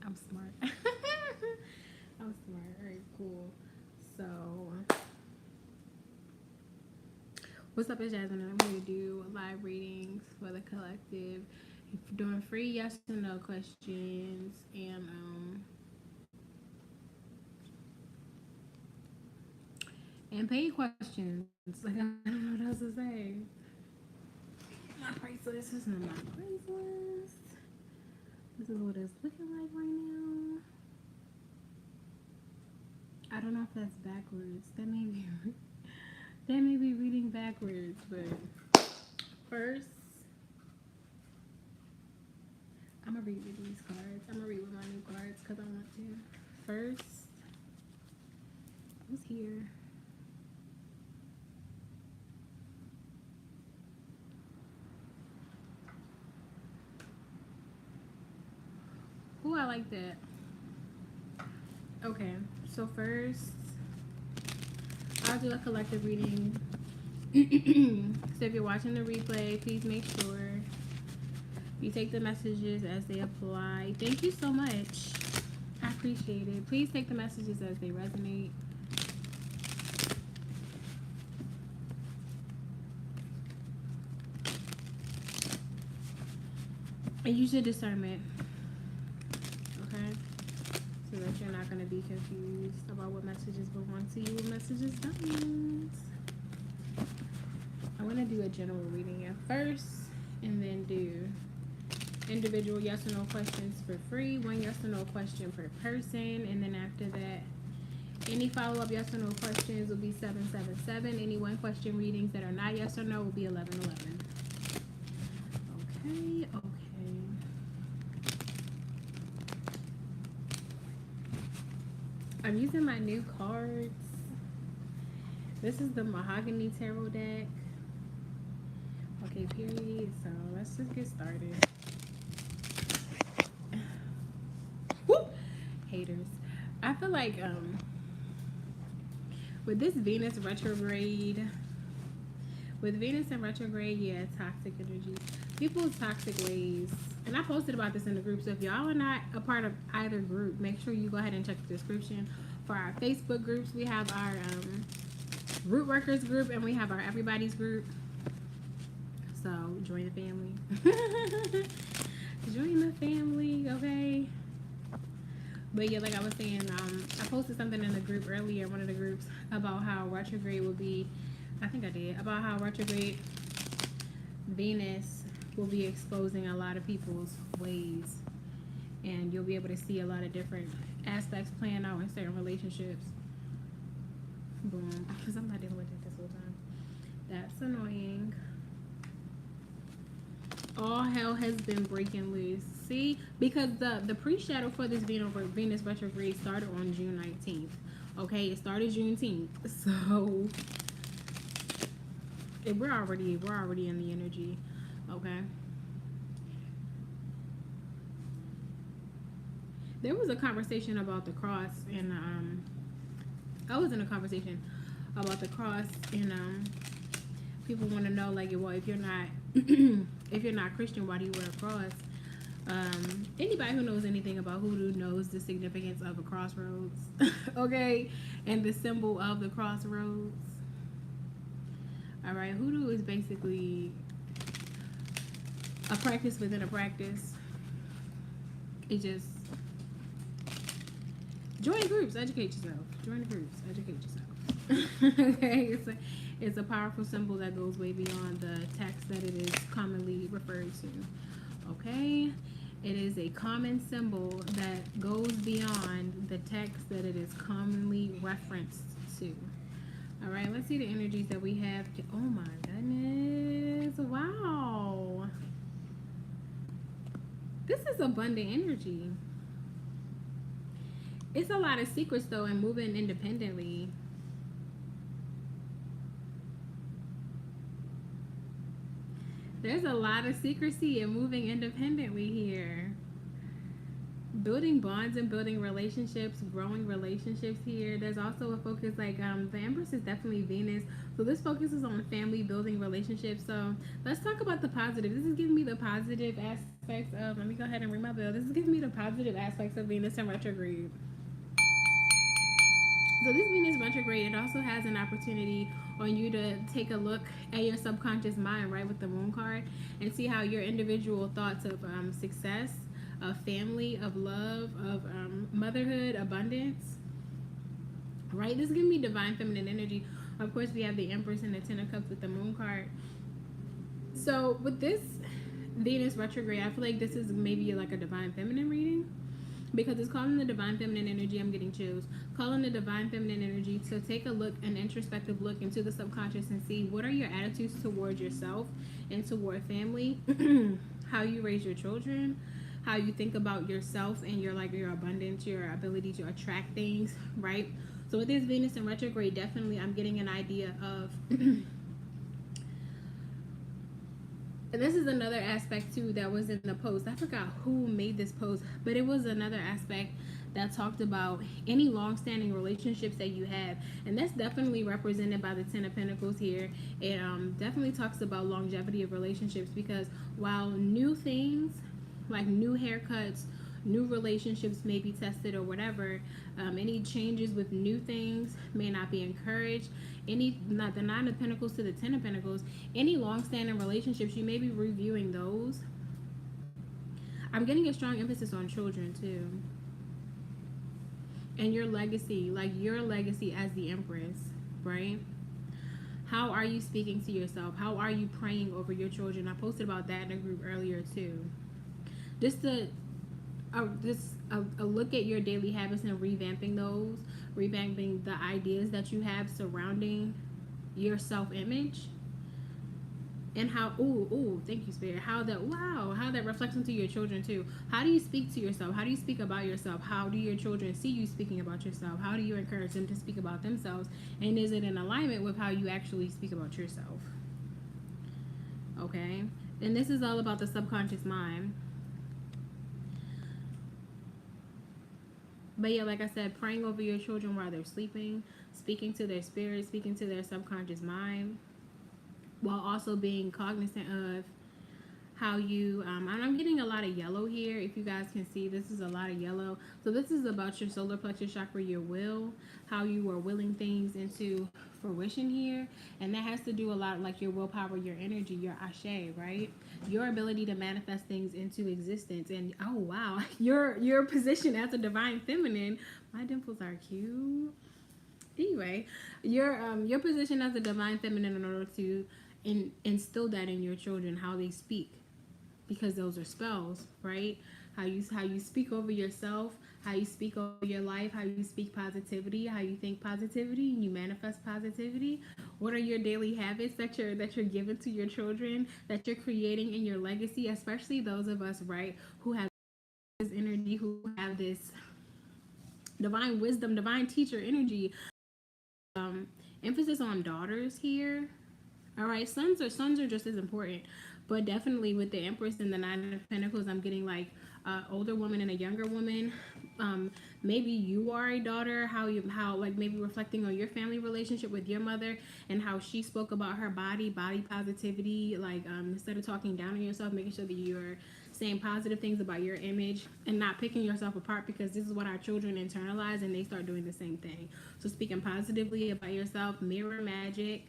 I'm smart. I'm smart. All right, cool. So, what's up, it's Jasmine, and I'm here to do live readings for the collective. Doing free yes or no questions and paid questions. Like, I don't know what else to say. My price list is not my price list. This is what it's looking like right now. I don't know if that's backwards. That may be reading backwards, but first I'm gonna read with these cards. I'm gonna read with my new cards because I want to. First, who's here? Ooh, I like that. Okay, so first, I'll do a collective reading. So if you're watching the replay, please make sure you take the messages as they apply. Thank you so much. I appreciate it. Please take the messages as they resonate. And use your discernment. Okay? So that you're not going to be confused about what messages belong to you, what messages don't. I want to do a general reading at first and then do individual yes or no questions for free. One yes or no question per person. And then after that, any follow-up yes or no questions will be 777. Any one question readings that are not yes or no will be 1111. Okay, okay. I'm using my new cards. This is the Mahogany Tarot deck. Okay, period. So let's just get started. Woo! Haters. I feel like with this Venus retrograde, yeah, toxic energy. People's toxic ways. And I posted about this in the group. So if y'all are not a part of either group, make sure you go ahead and check the description. For our Facebook groups, we have our root workers group and we have our everybody's group. So join the family. Join the family, okay? But yeah, like I was saying, I posted something in the group earlier, one of the groups, about how retrograde will be, I think I did, about how retrograde Venus will be exposing a lot of people's ways. And you'll be able to see a lot of different aspects playing out in certain relationships. Boom. Because I'm not dealing with it this whole time. That's annoying. All hell has been breaking loose. See? Because the pre-shadow for this Venus retrograde started on June 19th. Okay? It started Juneteenth. So we're already in the energy. Okay? There was a conversation about the cross, and I was in a conversation about the cross, and people want to know, like, well, if you're not if you're not Christian, why do you wear a cross? Anybody who knows anything about hoodoo knows the significance of a crossroads, okay, and the symbol of the crossroads. All right, hoodoo is basically a practice within a practice. It just join groups, educate yourself. Join the groups, educate yourself. Okay, it's a powerful symbol that goes way beyond the text that it is commonly referred to. Okay, it is a common symbol that goes beyond the text that it is commonly referenced to. All right, let's see the energies that we have. Oh my goodness! Wow, this is abundant energy. It's a lot of secrets though, and moving independently. There's a lot of secrecy and moving independently here. building bonds and building relationships, growing relationships here. There's also a focus like the Empress is definitely Venus, so this focuses on family, building relationships. So let's talk about the positive. This is giving me the positive aspects of. Let me go ahead and ring my bell. This is giving me the positive aspects of Venus in retrograde. So this Venus retrograde, it also has an opportunity on you to take a look at your subconscious mind, right, with the Moon card, and see how your individual thoughts of success, of family, of love, of motherhood, abundance, right? This is giving me divine feminine energy. Of course, we have the Empress and the Ten of Cups with the Moon card. So with this Venus retrograde, I feel like this is maybe like a divine feminine reading, because it's calling the divine feminine energy. I'm getting chills. Calling the divine feminine energy to take a look, an introspective look into the subconscious, and see what are your attitudes towards yourself and toward family, how you raise your children, how you think about yourself and your abundance, your ability to attract things, right? So with this Venus in retrograde, definitely I'm getting an idea of and this is another aspect too that was in the post. I forgot who made this post, but it was another aspect that talked about any long-standing relationships that you have, and that's definitely represented by the Ten of Pentacles here. It definitely talks about longevity of relationships, because while new things like new haircuts, new relationships may be tested or whatever, any changes with new things may not be encouraged. Not the Nine of Pentacles to the Ten of Pentacles, any long-standing relationships, you may be reviewing those. I'm getting a strong emphasis on children too, and your legacy, like your legacy as the Empress, right? How are you speaking to yourself? How are you praying over your children? I posted about that in a group earlier too. Just a look at your daily habits and revamping those, revamping the ideas that you have surrounding your self-image, and how thank you, Spirit, how that reflects into your children too. How do you speak to yourself? How do you speak about yourself? How do your children see you speaking about yourself? How do you encourage them to speak about themselves? And is it in alignment with how you actually speak about yourself? Okay, and this is all about the subconscious mind. But yeah, like I said, praying over your children while they're sleeping, speaking to their spirit, speaking to their subconscious mind, while also being cognizant of how you, and I'm getting a lot of yellow here. If you guys can see, this is a lot of yellow. So this is about your solar plexus chakra, your will, how you are willing things into fruition here. And that has to do a lot like your willpower, your energy, your ashe, right? Your ability to manifest things into existence. And oh wow, your position as a divine feminine. My dimples are cute. Anyway, your position as a divine feminine in order to instill that in your children, how they speak, because those are spells, right? How you speak over yourself, how you speak over your life, how you speak positivity, how you think positivity, and you manifest positivity. What are your daily habits that you're giving to your children, that you're creating in your legacy, especially those of us, right, who have this energy, who have this divine wisdom, divine teacher energy. Emphasis on daughters here. All right, sons are just as important, but definitely with the Empress and the Nine of Pentacles, I'm getting like older woman and a younger woman. Maybe you are a daughter. How like maybe reflecting on your family relationship with your mother and how she spoke about her body positivity. Like instead of talking down on yourself, making sure that you're saying positive things about your image and not picking yourself apart, because this is what our children internalize and they start doing the same thing. So speaking positively about yourself, mirror magic.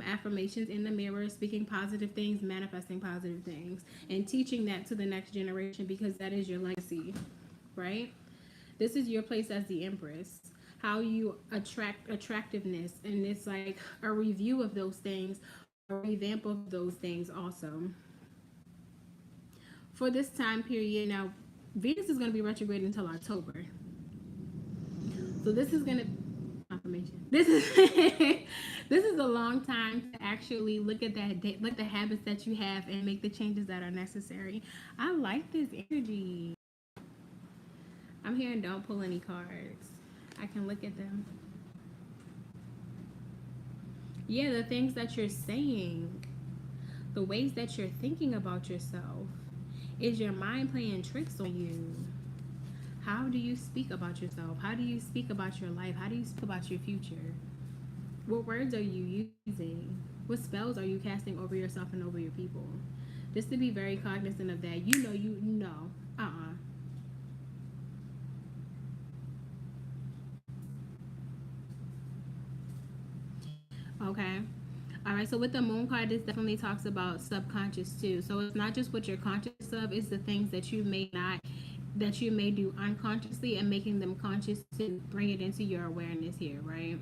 Affirmations in the mirror, speaking positive things, manifesting positive things, and teaching that to the next generation, because that is your legacy, right? This is your place as the Empress. How you attract attractiveness, and it's like a review of those things, a revamp of those things also. For this time period, now Venus is going to be retrograde until October. So this is going to confirmation. This is this is a long time to actually look at the habits that you have and make the changes that are necessary. I like this energy. I'm hearing don't pull any cards. I can look at them. Yeah, the things that you're saying, the ways that you're thinking about yourself. Is your mind playing tricks on you? How do you speak about yourself? How do you speak about your life? How do you speak about your future? What words are you using? What spells are you casting over yourself and over your people? Just to be very cognizant of that. You know. Okay. All right. So with the moon card, this definitely talks about subconscious too. So it's not just what you're conscious of; it's the things that you may not, that you may do unconsciously, and making them conscious to bring it into your awareness here, right?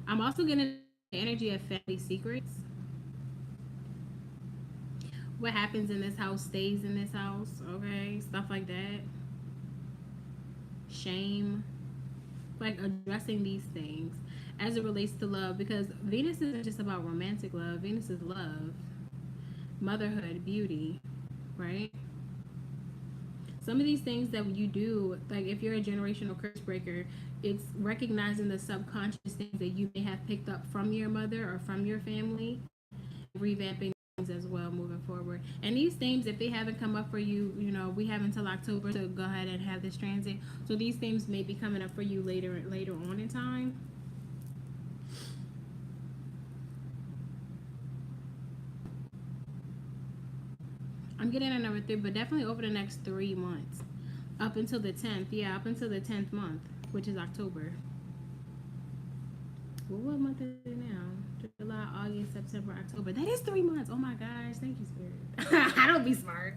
I'm also getting the energy of family secrets. What happens in this house stays in this house. Okay, stuff like that. Shame, like addressing these things as it relates to love, because Venus isn't just about romantic love. Venus is love, motherhood, beauty, right? Some of these things that you do, like if you're a generational curse breaker, it's recognizing the subconscious things that you may have picked up from your mother or from your family, revamping things as well moving forward. And these themes, if they haven't come up for you, we have until October to go ahead and have this transit. So these themes may be coming up for you later on in time. I'm getting a number 3, but definitely over the next 3 months, up until the 10th. Yeah, up until the 10th month, which is October. Well, what month is it now? July, August, September, October. That is 3 months. Oh my gosh, thank you, Spirit. I don't be smart.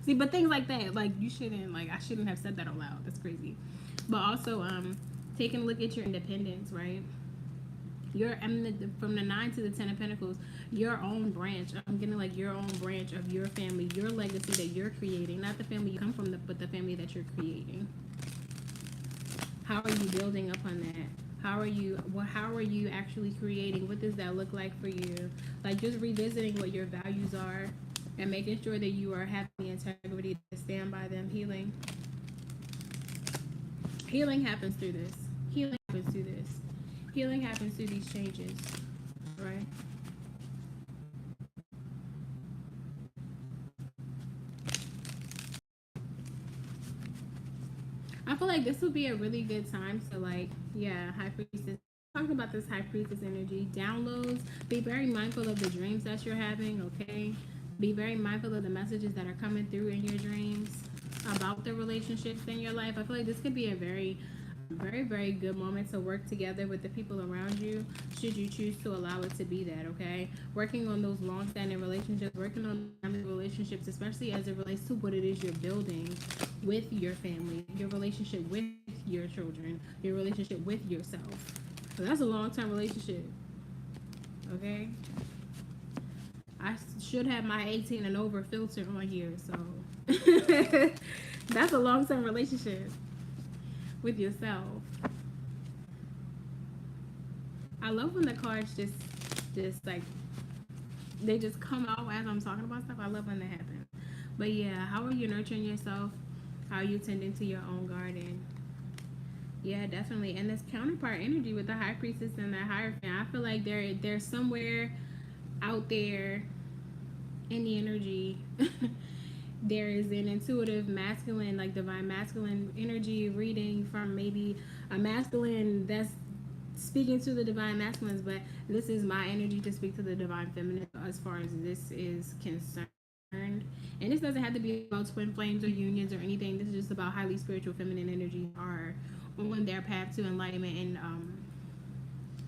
See, but things like that, like you shouldn't, like I shouldn't have said that out loud. That's crazy. But also, taking a look at your independence, right? From the 9 to the 10 of Pentacles, your own branch. I'm getting like your own branch of your family, your legacy that you're creating, not the family you come from, but the family that you're creating. How are you building upon that? How are you actually creating? What does that look like for you? Like just revisiting what your values are and making sure that you are having the integrity to stand by them. Healing happens through this. Healing happens through this. Healing happens through these changes, right? I feel like this would be a really good time to High Priestess. Talking about this High Priestess energy, downloads. Be very mindful of the dreams that you're having, okay? Be very mindful of the messages that are coming through in your dreams about the relationships in your life. I feel like this could be a very, very, very good moment to work together with the people around you, should you choose to allow it to be that, okay? Working on those long-standing relationships, working on family relationships, especially as it relates to what it is you're building with your family, your relationship with your children, your relationship with yourself. So that's a long-term relationship, okay? I should have my 18 and over filter on here, so that's a long-term relationship with yourself. I love when the cards just like they just come out as I'm talking about stuff. I love when that happens. But yeah, how are you nurturing yourself? How are you tending to your own garden? Yeah, definitely. And this counterpart energy with the High Priestess and the Hierophant, I feel like they're somewhere out there in the energy. There is an intuitive masculine, like divine masculine energy reading from maybe a masculine that's speaking to the divine masculines, but this is my energy to speak to the divine feminine as far as this is concerned. And this doesn't have to be about twin flames or unions or anything. This is just about highly spiritual feminine energies are on their path to enlightenment and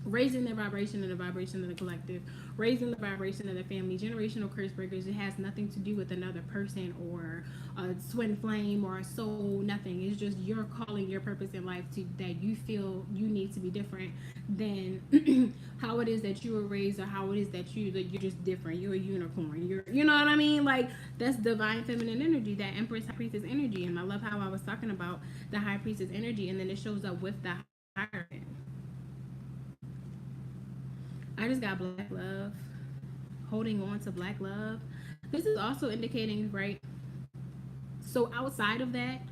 raising their vibration and the vibration of the collective, raising the vibration of the family. Generational curse breakers, it has nothing to do with another person or a twin flame or a soul, nothing. It's just you're calling your purpose in life to that you feel you need to be different than how it is that you were raised, or how it is that you're just different. You're a unicorn. You know what I mean? Like that's divine feminine energy, that Empress High Priestess energy. And I love how I was talking about the High Priestess energy, and then it shows up with the Hierophant. I just got black love, holding on to black love. This is also indicating, right? So outside of that,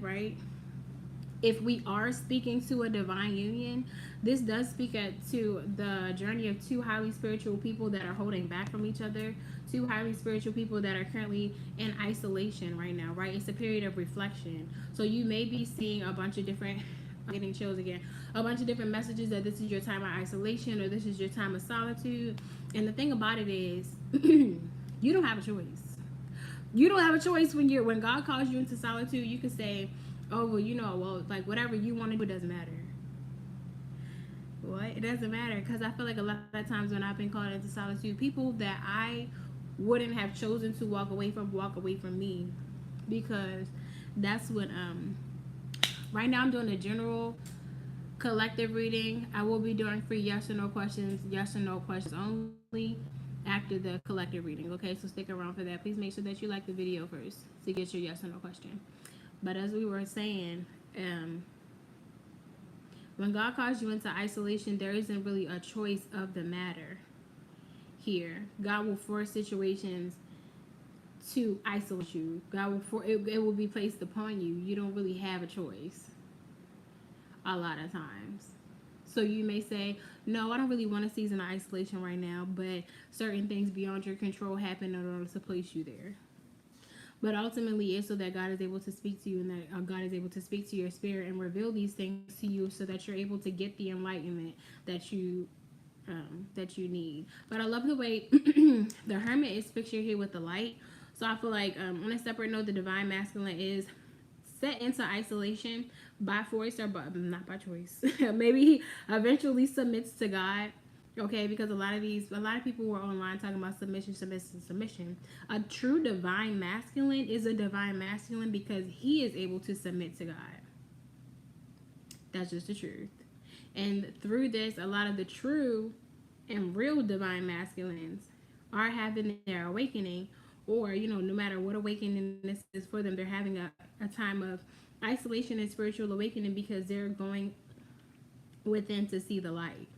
right? If we are speaking to a divine union, This does speak to the journey of two highly spiritual people that are holding back from each other, two highly spiritual people that are currently in isolation right now, right? It's a period of reflection. So you may be seeing a bunch of different, I'm getting chills again, a bunch of different messages that this is your time of isolation or this is your time of solitude. And the thing about it is, you don't have a choice. You don't have a choice when God calls you into solitude. You can say, oh, well, like whatever you want to do, it doesn't matter. What? It doesn't matter, because I feel like a lot of times when I've been called into solitude, people that I wouldn't have chosen to walk away from me, because that's what right now I'm doing a general collective reading. I will be doing free yes or no questions only after the collective reading. Okay, so stick around for that. Please make sure that you like the video first to get your yes or no question. But as we were saying, when God calls you into isolation, there isn't really a choice of the matter here. God will force situations to isolate you. It will be placed upon you. You don't really have a choice a lot of times. So you may say, no, I don't really want a season of isolation right now, but certain things beyond your control happen in order to place you there. But ultimately, it's so that God is able to speak to you, and that God is able to speak to your spirit and reveal these things to you, so that you're able to get the enlightenment that you need. But I love the way the Hermit is pictured here with the light. So I feel like on a separate note, the Divine Masculine is set into isolation by force or not by choice. Maybe he eventually submits to God. Okay, because a lot of people were online talking about submission. A true divine masculine is a divine masculine because he is able to submit to God. That's just the truth. And through this, a lot of the true and real divine masculines are having their awakening, or, no matter what awakening this is for them, they're having a time of isolation and spiritual awakening because they're going within to see the light.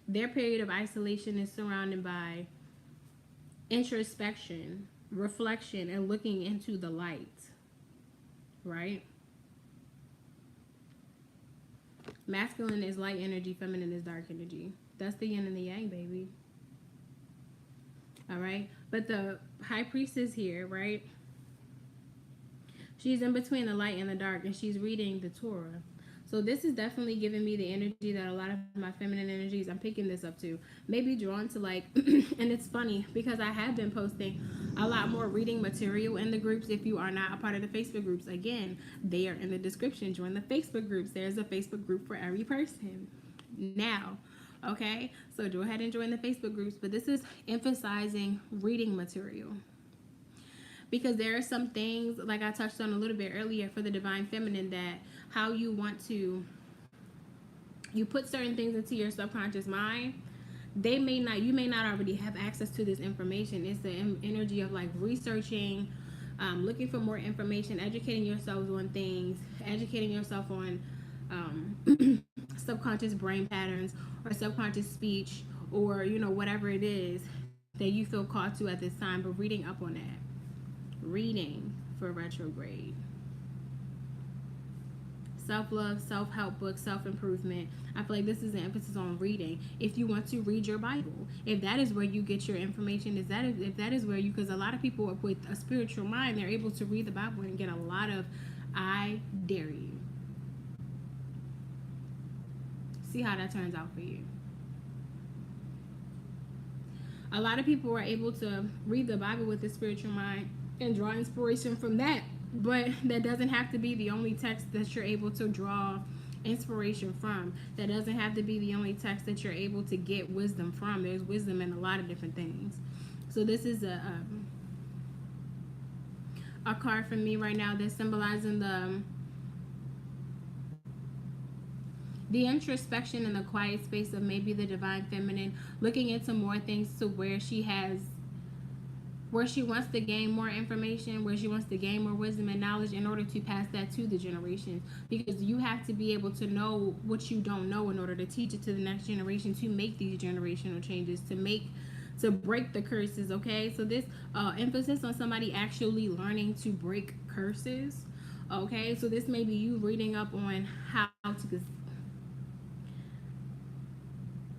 Their period of isolation is surrounded by introspection, reflection, and looking into the light. Right? Masculine is light energy, feminine is dark energy. That's the yin and the yang, baby. All right? But the high priestess here, right? She's in between the light and the dark, and she's reading the Torah. So this is definitely giving me the energy that a lot of my feminine energies, I'm picking this up to, maybe drawn to, like, and it's funny because I have been posting a lot more reading material in the groups. If you are not a part of the Facebook groups, again, they are in the description. Join the Facebook groups. There's a Facebook group for every person now. Okay, so go ahead and join the Facebook groups. But this is emphasizing reading material, because there are some things, like I touched on a little bit earlier for the divine feminine, that how you put certain things into your subconscious mind, you may not already have access to this information. It's the energy of like researching, looking for more information, educating yourselves on things, educating yourself on subconscious brain patterns or subconscious speech, or whatever it is that you feel called to at this time, but reading up on that. Reading for retrograde. Self-love, self-help books, self-improvement. I feel like this is an emphasis on reading. If you want to read your Bible, if that is where you get your information, if that is where you, because a lot of people with a spiritual mind, they're able to read the Bible and get a lot of I dare you. See how that turns out for you. A lot of people are able to read the Bible with a spiritual mind and draw inspiration from that, but that doesn't have to be the only text that you're able to draw inspiration from. That doesn't have to be the only text that you're able to get wisdom from. There's wisdom in a lot of different things. So this is a card for me right now that's symbolizing the introspection and the quiet space of maybe the divine feminine, looking into more things to where she wants to gain more information, where she wants to gain more wisdom and knowledge in order to pass that to the generations. Because you have to be able to know what you don't know in order to teach it to the next generation, to make these generational changes, to break the curses. Okay, so this emphasis on somebody actually learning to break curses. Okay, so this may be you reading up on how to,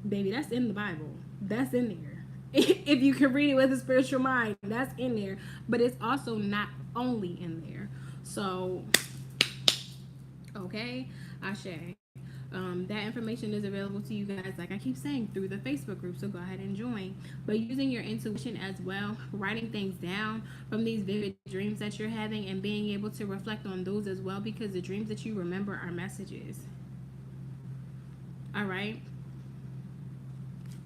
baby, that's in the Bible. That's in there. If you can read it with a spiritual mind, that's in there. But it's also not only in there. So, okay, Ashe. That information is available to you guys, like I keep saying, through the Facebook group. So go ahead and join. But using your intuition as well, writing things down from these vivid dreams that you're having, and being able to reflect on those as well, because the dreams that you remember are messages. All right.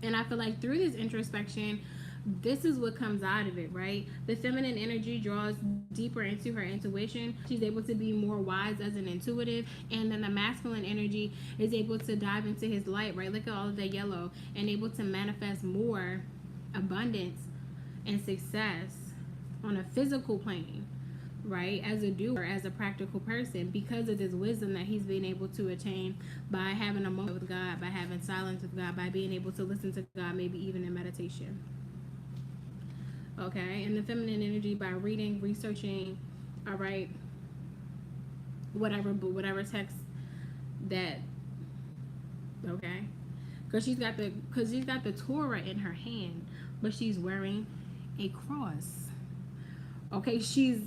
And I feel like through this introspection, this is what comes out of it, right? The feminine energy draws deeper into her intuition. She's able to be more wise as an intuitive. And then the masculine energy is able to dive into his light, right? Look at all of that yellow, and able to manifest more abundance and success on a physical plane, right? As a doer, as a practical person, because of this wisdom that he's been able to attain by having a moment with God, by having silence with God, by being able to listen to God, maybe even in meditation. Okay, and the feminine energy by reading, researching, all right, whatever text that, okay, because she's got the Torah in her hand, but she's wearing a cross. Okay, she's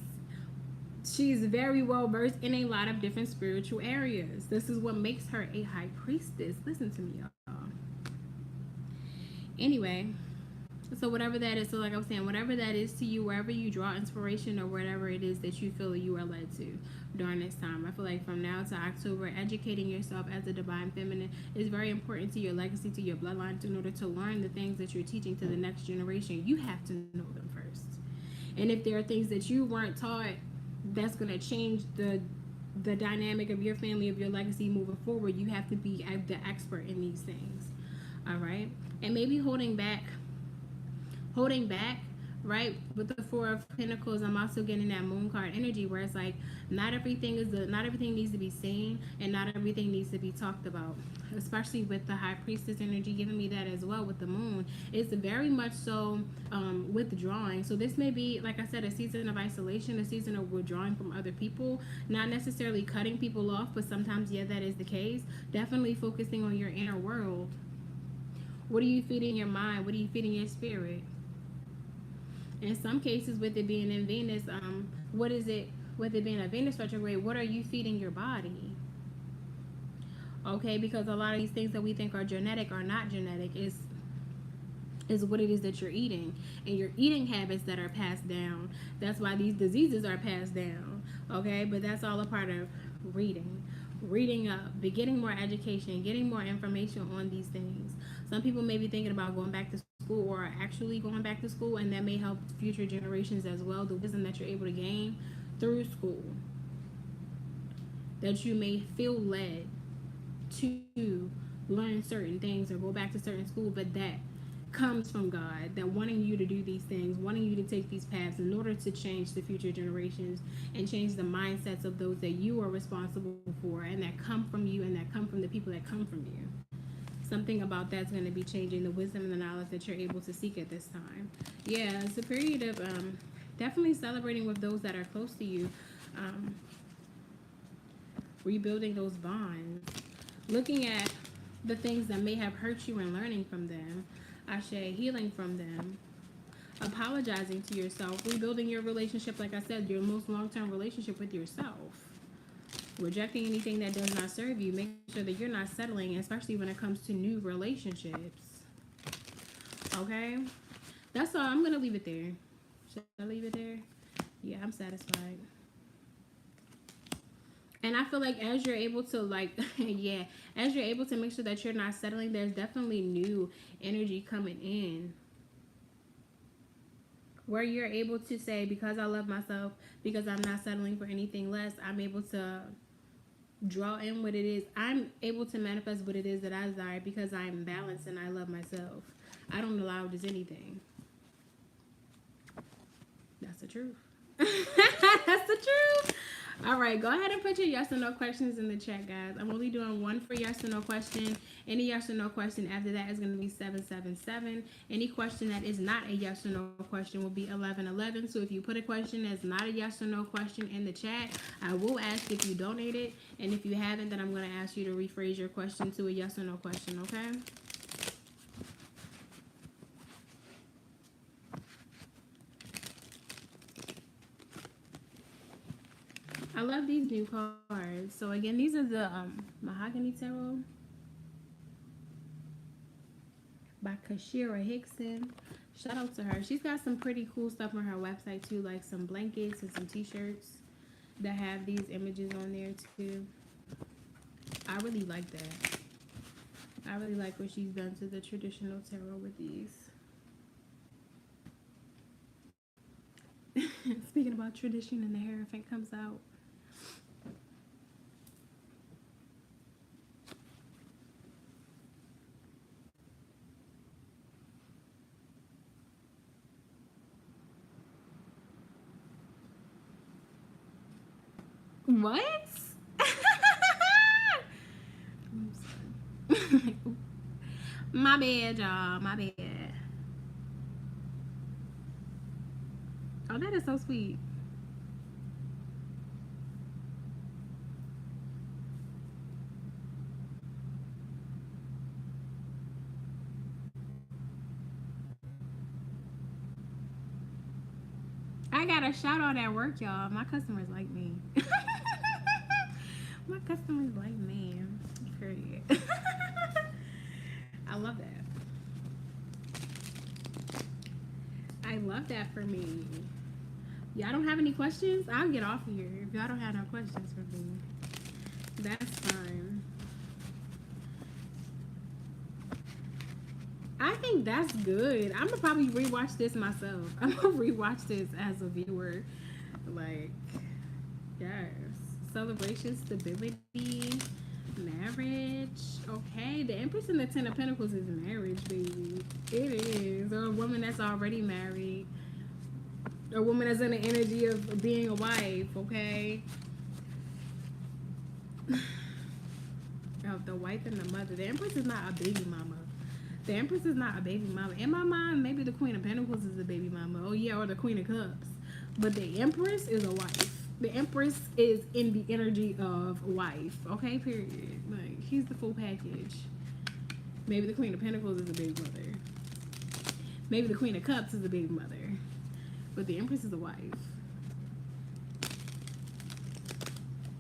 very well versed in a lot of different spiritual areas. This is what makes her a high priestess. Listen to me, y'all. Anyway, so whatever that is, so like I was saying, whatever that is to you, wherever you draw inspiration, or whatever it is that you feel you are led to during this time. I feel like from now to October, educating yourself as a divine feminine is very important to your legacy, to your bloodline. In order to learn the things that you're teaching to the next generation, you have to know them first. And if there are things that you weren't taught, that's going to change the dynamic of your family, of your legacy moving forward, you have to be the expert in these things. All right. And maybe holding back, right? With the Four of Pentacles, I'm also getting that Moon card energy, where it's like not everything needs to be seen, and not everything needs to be talked about. Especially with the High Priestess energy giving me that as well with the Moon. It's very much so withdrawing. So this may be, like I said, a season of isolation, a season of withdrawing from other people. Not necessarily cutting people off, but sometimes, yeah, that is the case. Definitely focusing on your inner world. What are you feeding your mind? What are you feeding your spirit? In some cases, with it being in Venus, what is it, with it being a Venus retrograde, what are you feeding your body? Okay, because a lot of these things that we think are genetic are not genetic. Is what it is that you're eating, and your eating habits that are passed down. That's why these diseases are passed down. Okay, but that's all a part of reading up, getting more education, getting more information on these things. Some people may be thinking about going back to school, or actually going back to school, and that may help future generations as well. The wisdom that you're able to gain through school, that you may feel led to learn certain things or go back to certain school, but that comes from God, that wanting you to do these things, wanting you to take these paths in order to change the future generations and change the mindsets of those that you are responsible for, and that come from you, and that come from the people that come from you. Something about that's going to be changing, the wisdom and the knowledge that you're able to seek at this time. Yeah, it's a period of definitely celebrating with those that are close to you, rebuilding those bonds, looking at the things that may have hurt you and learning from them. Ashe, healing from them, apologizing to yourself, rebuilding your relationship, like I said, your most long-term relationship with yourself, rejecting anything that does not serve you, making sure that you're not settling, especially when it comes to new relationships. Okay, that's all. I'm gonna leave it there. Should I leave it there? Yeah, I'm satisfied. And I feel like as you're able to, like, yeah, as you're able to make sure that you're not settling, there's definitely new energy coming in, where you're able to say, because I love myself, because I'm not settling for anything less, I'm able to draw in what it is. I'm able to manifest what it is that I desire, because I'm balanced and I love myself. I don't allow just anything. That's the truth. That's the truth. All right, go ahead and put your yes or no questions in the chat, guys. I'm only doing one for yes or no question. Any yes or no question after that is going to be 777. Any question that is not a yes or no question will be 1111. So if you put a question that's not a yes or no question in the chat, I will ask if you donated. And if you haven't, then I'm going to ask you to rephrase your question to a yes or no question, okay? I love these new cards. So again, these are the Mahogany Tarot by Kashira Hickson. Shout out to her. She's got some pretty cool stuff on her website too, like some blankets and some t-shirts that have these images on there too. I really like that. I really like what she's done to the traditional tarot with these. Speaking about tradition and the Hierophant comes out. What? My bad, y'all. My bad. Oh, that is so sweet. I got a shout out at work, y'all. My customers like me. My customers like me. Period. I love that. I love that for me. Y'all don't have any questions? I'll get off here. If y'all don't have no questions for me, that's fine. I think that's good. I'm gonna probably rewatch this myself. I'm gonna rewatch this as a viewer. Like, yes. Celebration, stability, marriage. Okay, the Empress and the Ten of Pentacles is marriage, baby. It is. Or a woman that's already married. A woman that's in the energy of being a wife, okay? Of the wife and the mother. The Empress is not a baby mama. The Empress is not a baby mama. In my mind, maybe the Queen of Pentacles is a baby mama. Oh, yeah, or the Queen of Cups. But the Empress is a wife. The Empress is in the energy of wife. Okay, period. Like, she's the full package. Maybe the Queen of Pentacles is a baby mother. Maybe the Queen of Cups is a baby mother. But the Empress is a wife.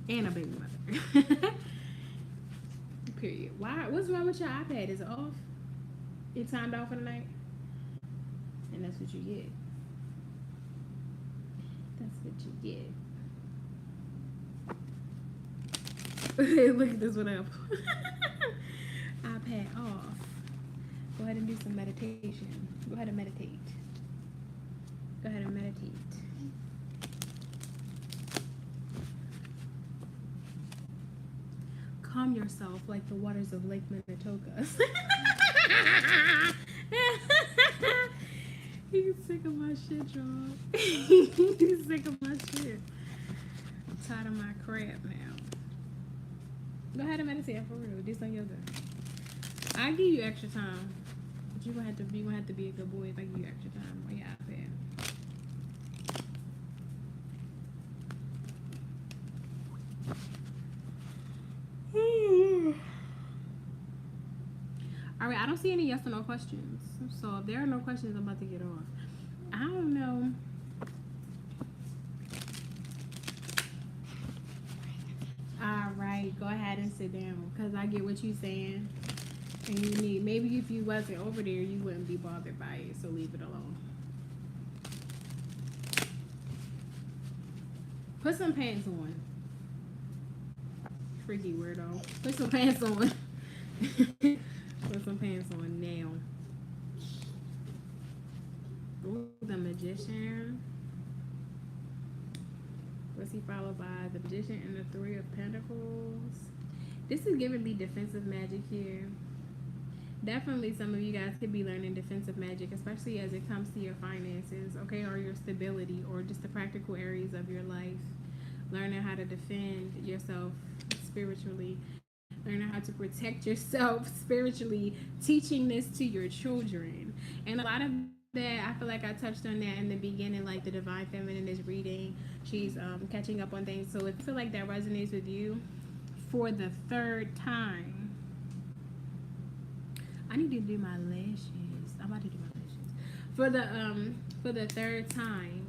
And a baby mother. Period. Why? What's wrong with your iPad? Is it off? It timed off for the night? And that's what you get. That's what you get. Look at this one up. iPad off. Go ahead and do some meditation. Go ahead and meditate. Go ahead and meditate. Calm yourself like the waters of Lake Minnetonka. He's sick of my shit, y'all. He's sick of my shit. I'm tired of my crap now. Go ahead and meditate for real. Do some yoga. I'll give you extra time. But you're gonna have to be a good boy if I give you extra time on your iPad. All right, I don't see any yes or no questions. So if there are no questions, I'm about to get off. I don't know. All right, go ahead and sit down because I get what you're saying. And you need, maybe if you wasn't over there, you wouldn't be bothered by it. So leave it alone. Put some pants on. Freaky weirdo. Put some pants on. Put some pants on now. Ooh, the Magician. What's he followed by? The Magician and the Three of Pentacles. This is giving me defensive magic here. Definitely some of you guys could be learning defensive magic, especially as it comes to your finances, okay, or your stability, or just the practical areas of your life learning how to defend yourself spiritually, learning how to protect yourself spiritually, teaching this to your children. And a lot of that, I feel like I touched on that in the beginning, like the Divine Feminine is reading. She's catching up on things. So if you feel like that resonates with you, for the third time, I need to do my lashes. I'm about to do my lashes. For the third time,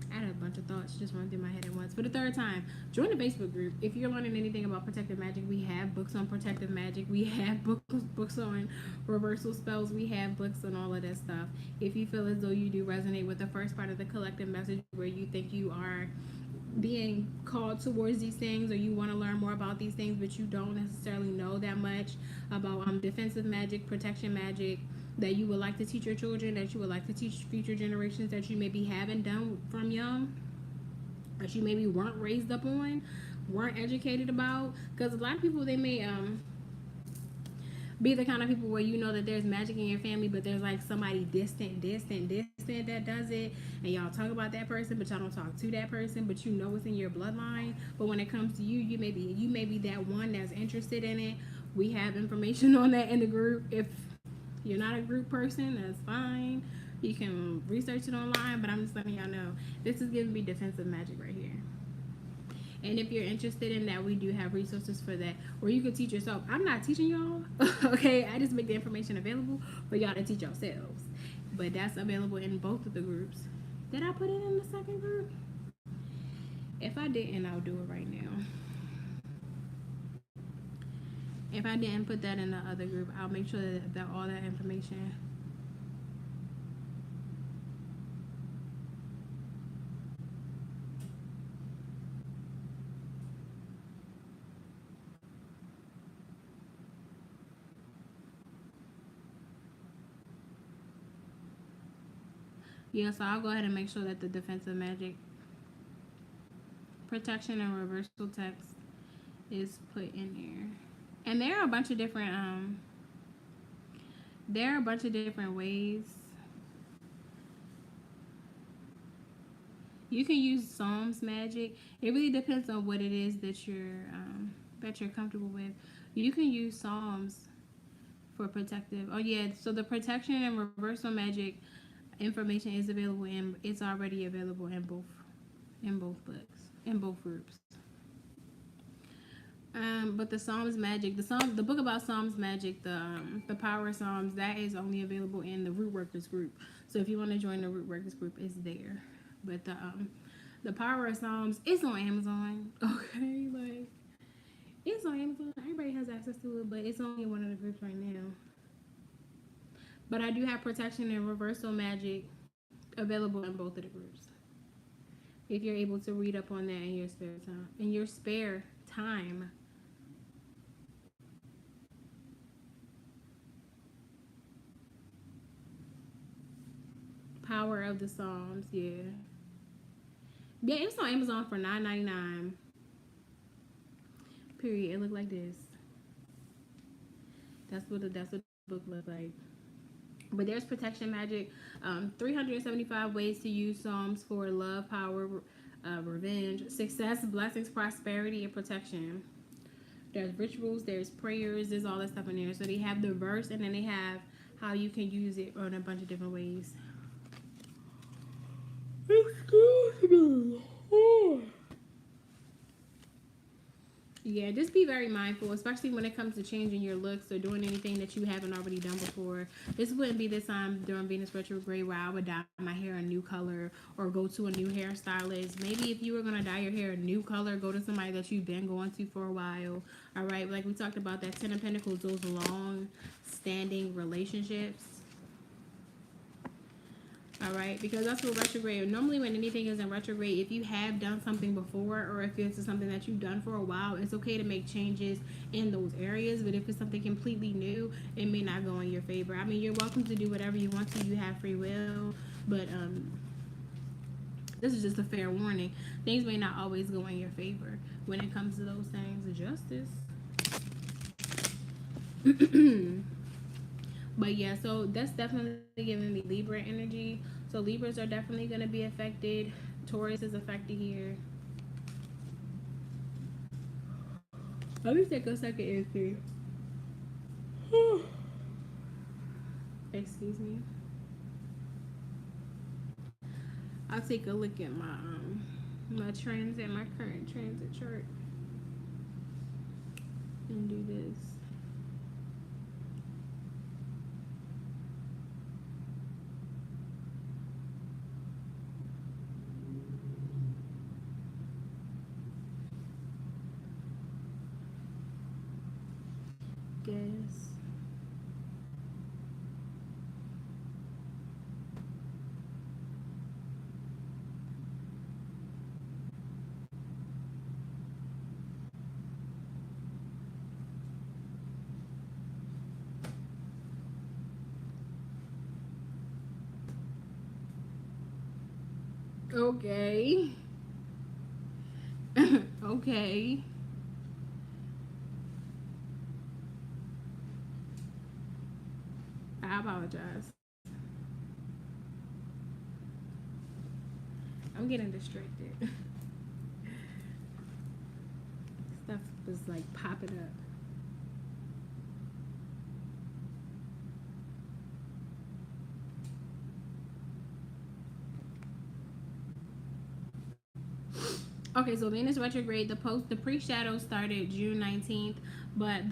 I had a bunch of thoughts just running through my head at once. For the third time, join the Facebook group. If you're learning anything about protective magic, we have books on protective magic. We have books on reversal spells. We have books on all of that stuff. If you feel as though you do resonate with the first part of the collective message, where you think you are being called towards these things, or you want to learn more about these things, but you don't necessarily know that much about defensive magic, protection magic, that you would like to teach your children, that you would like to teach future generations, that you maybe haven't done from young, that you maybe weren't raised up on, weren't educated about. Because a lot of people, they may be the kind of people where you know that there's magic in your family, but there's like somebody distant that does it, and y'all talk about that person, but y'all don't talk to that person, but you know it's in your bloodline. But when it comes to you, you may be that one that's interested in it. We have information on that in the group. If you're not a group person, that's fine. You can research it online, but I'm just letting y'all know this is giving me defensive magic right here. And if you're interested in that, we do have resources for that, where you can teach yourself. I'm not teaching y'all, okay? I just make the information available for y'all to teach yourselves. But that's available in both of the groups. Did I put it in the second group? If I didn't, I'll do it right now. If I didn't put that in the other group, I'll make sure that all that information. Yeah, so I'll go ahead and make sure that the defensive magic, protection, and reversal text is put in there. And there are a bunch of different ways. You can use Psalms magic. It really depends on what it is that you're comfortable with. You can use Psalms for protective. Oh yeah, so the protection and reversal magic information is available it's already available in both books, in both groups. But the Psalms magic, the book about Psalms magic, the Power of Psalms, that is only available in the Root Workers group. So if you want to join the Root Workers group, it's there. But the Power of Psalms, it's on Amazon. Okay, like it's on Amazon. Everybody has access to it, but it's only in one of the groups right now. But I do have protection and reversal magic available in both of the groups. If you're able to read up on that in your spare time. Power of the Psalms, yeah. Yeah, it's on Amazon for $9.99. Period. It looked like this. That's what the book looked like. But there's protection magic, 375 ways to use Psalms for love, power, revenge, success, blessings, prosperity, and protection. There's rituals, there's prayers, there's all that stuff in there. So they have the verse, and then they have how you can use it in a bunch of different ways. Excuse me. Yeah, just be very mindful, especially when it comes to changing your looks or doing anything that you haven't already done before. This wouldn't be the time during Venus retrograde where I would dye my hair a new color or go to a new hairstylist. Maybe if you were going to dye your hair a new color, go to somebody that you've been going to for a while. All right, like we talked about, that Ten of Pentacles, those long-standing relationships. All right, because that's what retrograde. Normally when anything is in retrograde, if you have done something before, or if it's something that you've done for a while, it's okay to make changes in those areas. But if it's something completely new, it may not go in your favor. I mean, you're welcome to do whatever you want to. You have free will. But this is just a fair warning. Things may not always go in your favor when it comes to those things of justice. But yeah, so that's definitely giving me Libra energy. So Libras are definitely going to be affected Taurus is affected here. Let me take a second and see. Excuse me. I'll take a look at my transit, my current transit chart, and do this. Guess. Okay. Okay. I apologize. I'm getting distracted. Stuff was like popping up. Okay, so Venus retrograde, the pre-shadow started June 19th, but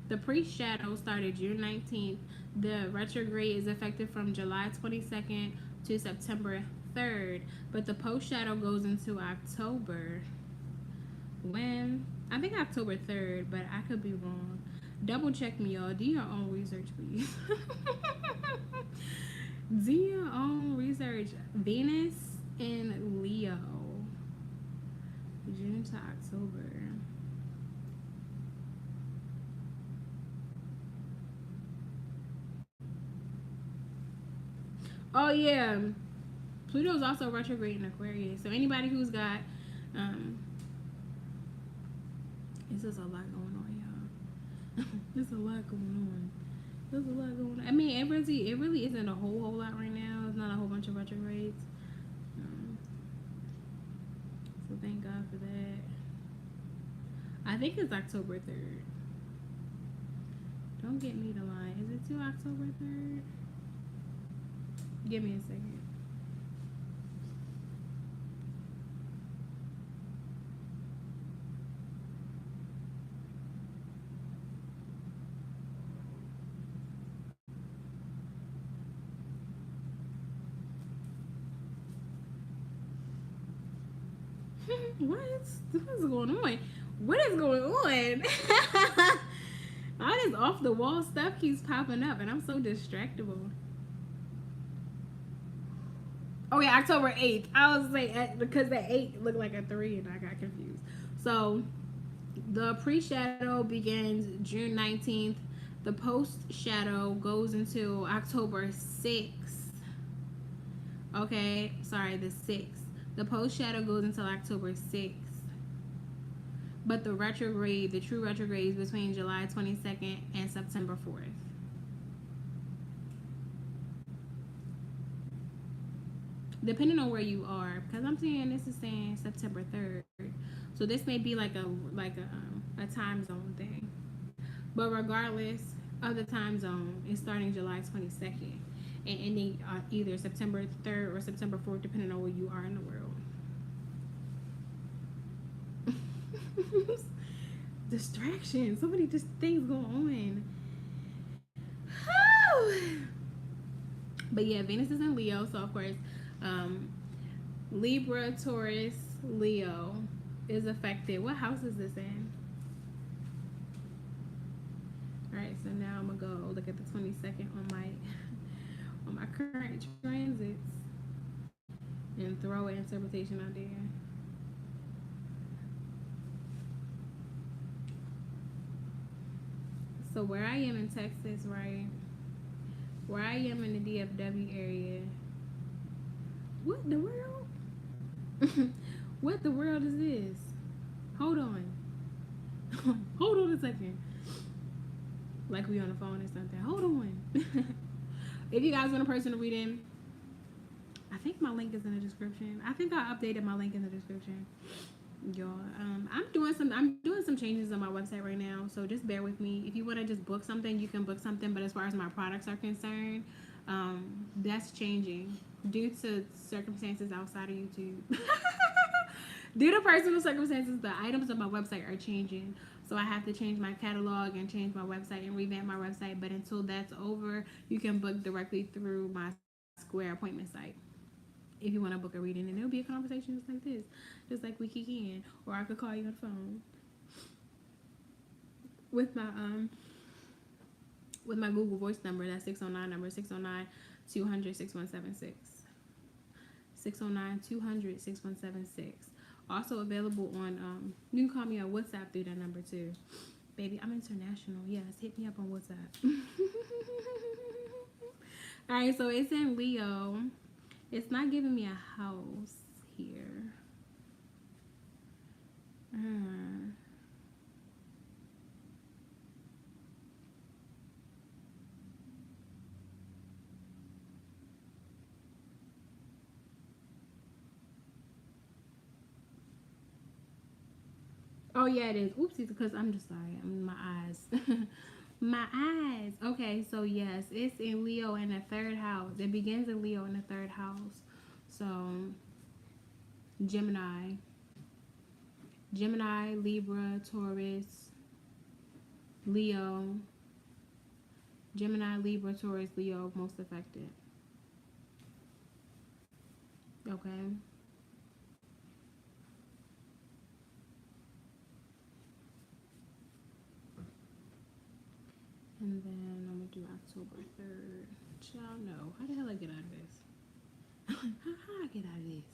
the pre-shadow started June 19th. The retrograde is effective from July 22nd to September 3rd, but the post-shadow goes into October. When? I think October 3rd, but I could be wrong. Double check me, y'all. Do your own research, please. Do your own research. Venus in Leo, June to October. Oh yeah, Pluto's also retrograde in Aquarius. So anybody who's got, it's just a lot going on, y'all. There's a lot going on. There's a lot going on. I mean, it really isn't a whole lot right now. It's not a whole bunch of retrogrades. So thank God for that. I think it's October 3rd. Don't get me to lie. Is it till October 3rd? Give me a second. What is going on? What is going on? All this off the wall stuff keeps popping up, and I'm so distractible. Oh yeah, October 8th. I was like, because the 8 looked like a 3, and I got confused. So the pre-shadow begins June 19th. The post-shadow goes into October 6th. Okay, sorry, the 6th. The post-shadow goes until October 6th. But the retrograde, the true retrograde, is between July 22nd and September 4th. Depending on where you are, because I'm seeing this is saying September 3rd. So this may be like a time zone thing. But regardless of the time zone, it's starting July 22nd and ending either September 3rd or September 4th, depending on where you are in the world. Distraction. So many just things going on. But yeah, Venus is in Leo, so of course, Libra, Taurus, Leo is affected. What house is this in? All right, so now I'm gonna go look at the 22nd on my current transits and throw an interpretation out there. So where I am in Texas, right? Where I am in the DFW area. What the world? What the world is this? Hold on. Hold on a second. Like we on the phone or something. Hold on. If you guys want a personal reading, I think my link is in the description. I think I updated my link in the description. Y'all, I'm doing some changes on my website right now, so just bear with me. If you want to just book something, you can book something, but as far as my products are concerned, that's changing due to circumstances outside of YouTube. Due to personal circumstances, the items on my website are changing, so I have to change my catalog and change my website and revamp my website. But until that's over, you can book directly through my Square appointment site. If you want to book a reading, and it'll be a conversation just like this, just like we kick in, or I could call you on the phone with my Google Voice number. That's 609 number 609-200-6176. 609-200-6176. Also available on you can call me on WhatsApp through that number too. Baby, I'm international. Yes, hit me up on WhatsApp. All right, so it's in Leo. It's not giving me a house here. Oh yeah, it is. Oopsies, because I'm just sorry. My eyes. My eyes. Okay, so yes, it's in Leo in the third house. It begins in Leo in the third house. So Gemini, Libra, Taurus, Leo. Gemini, Libra, Taurus, Leo, most affected. Okay. And then I'm gonna do October 3rd. Child, no. How the hell I get out of this? how I get out of this?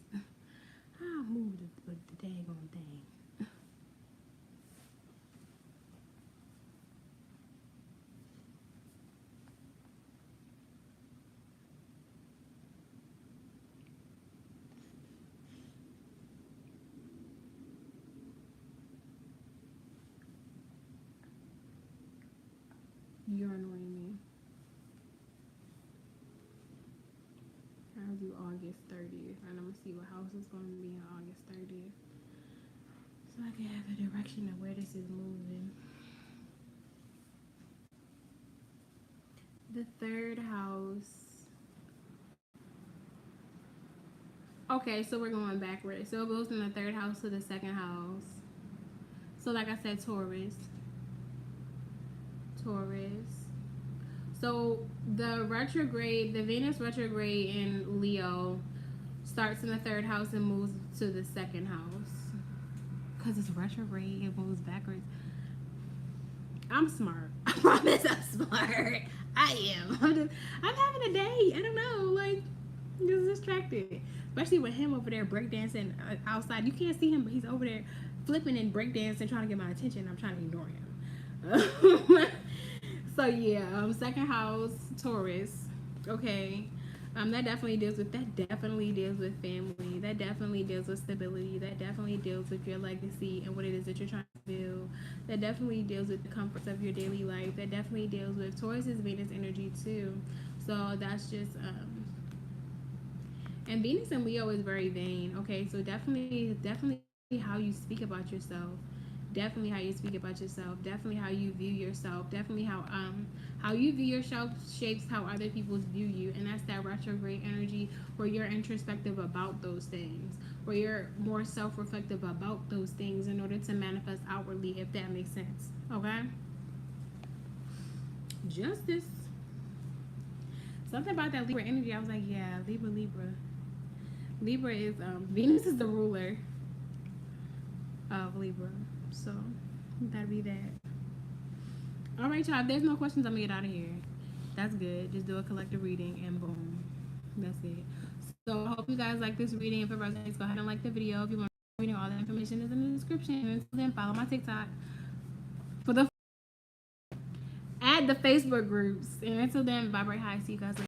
How I move the daggone thing? You're annoying me. I'll do August 30th, and I'm gonna see what house is gonna be on August 30th, so I can have a direction of where this is moving. The third house. Okay, so we're going backwards. So it goes from the third house to the second house. So like I said, Taurus. So the Venus retrograde in Leo starts in the third house and moves to the second house. Because it's retrograde, it moves backwards. I'm smart. I promise I'm smart. I am. I'm having a day. I don't know. Like, I'm just distracted. Especially with him over there breakdancing outside. You can't see him, but he's over there flipping and breakdancing, trying to get my attention. I'm trying to ignore him. So yeah, second house, Taurus. Okay. That definitely deals with family. That definitely deals with stability. That definitely deals with your legacy and what it is that you're trying to build. That definitely deals with the comforts of your daily life. That definitely deals with Taurus's Venus energy too. So that's just and Venus and Leo is very vain. Okay, so definitely how you speak about yourself. Definitely how you speak about yourself. Definitely how you view yourself. Definitely how you view yourself shapes how other people view you. And that's that retrograde energy where you're introspective about those things, where you're more self-reflective about those things in order to manifest outwardly, if that makes sense. Okay? Justice. Something about that Libra energy, I was like, yeah, Libra. Libra is Venus is the ruler of Libra. So that'd be that. All right, y'all. If there's no questions, I'm gonna get out of here. That's good. Just do a collective reading and boom. That's it. So I hope you guys like this reading. If it resonates, go ahead and like the video. If you want reading, all the information is in the description. And until then, follow my TikTok for the add the Facebook groups. And until then, vibrate high. See you guys later.